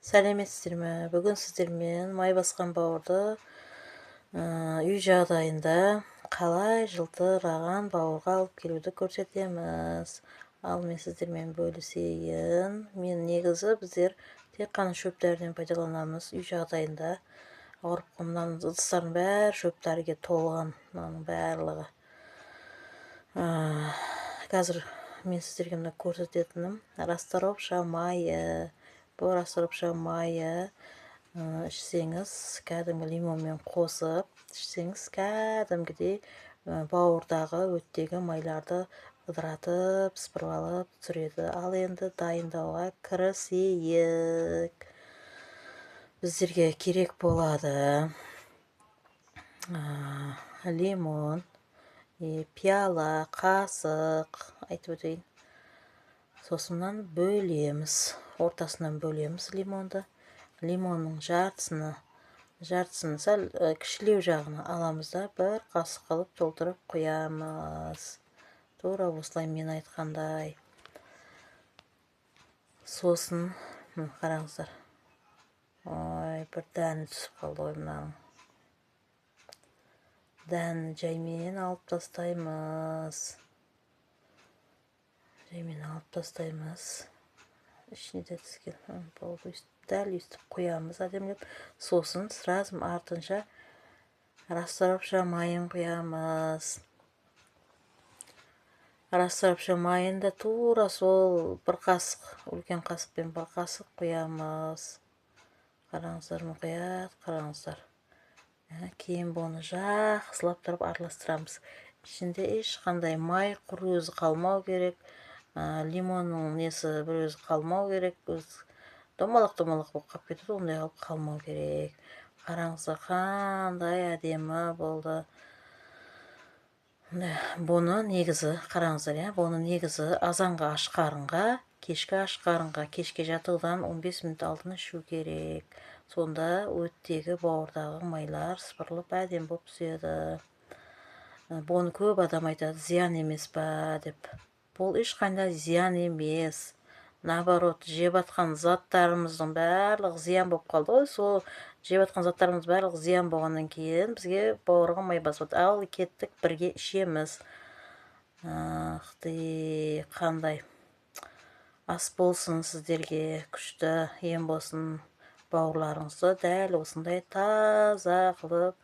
Сәлеметсіздер ме? Бүгін сіздермен май басқан бауырды үй жағдайында қалай жылтыраған бауырға алып келуді көрсетеміз. Ал мен сіздермен бөлісейін. Негізі біздер тек қана шөптерден пайдаланамыз үй жағдайында. Ауырып қалған ыдыстардың бәрі шөптерге толған, мынаның барлығы. Қазір мен сіздерге мына көрсететінім расторопша майы. Бұл расторопша майы ішсеңіз, кәдімгі лимонмен қосып ішсеңіз, кәдімгідей бауырдағы өттегі майларды ыдыратып, сыпырып алып түсіреді. Ал енді дайындауға кірісейік. Біздерге керек болады лимон, пиала, қасық, айтып өтейін. Сосын бөлеміз, ортасынан бөлеміз лимонды. Лимонның жартысын сәл кішілеу жағына аламыз да бір қасық қылып толтырып қоямыз. Тура осылай мен айтқандай. Сосын қараңыздар. Ой, бір дәні түсіп қалды ғой мынаның. Дәнін жаймен алып тастаймыз. Ішіне де түскен. Дәл өйстіп қоямыз әдемілеп. Сосын сразу артынша расторопша майын қоямыз. Расторопша майын да тура сол бір қасық, үлкен қасықпен бір қасық қоямыз. Қараңыздар, мұқият қараңыздар. Кейін бұны жақсылап тұрып араластырамыз. Ішінде ешқандай май құр өзі қалмау керек. Лимонның несі бір өзі қалмау керек. Домалақ-домалақ болып қалып кетеді, ондай қалмау керек. Қараңыздар, қандай әдемі болды. Бұны негізі, қараңыздар, бұны негізі азанға аш қарынға, кешкі аш қарынға, кешке жатудан 15 минут алдын ішу керек. Сонда өттегі бауырдағы майлар сыпырылып әдем болып түседі. Бұны көп адам айтады, зиян емес па деп. Бұл ешқандай зиян емес. Наоборот, жеп атқан заттарымыздың барлығы зиян болып қалды ғой. Сол жеп атқан заттарымыз барлығы зиян болғаннан кейін бізге бауырға май басып. Ал кеттік бірге ішеміз. Қандай ас болсын сіздерге, күшті ем болсын. Бауырларыңызды дәл осындай таза қылып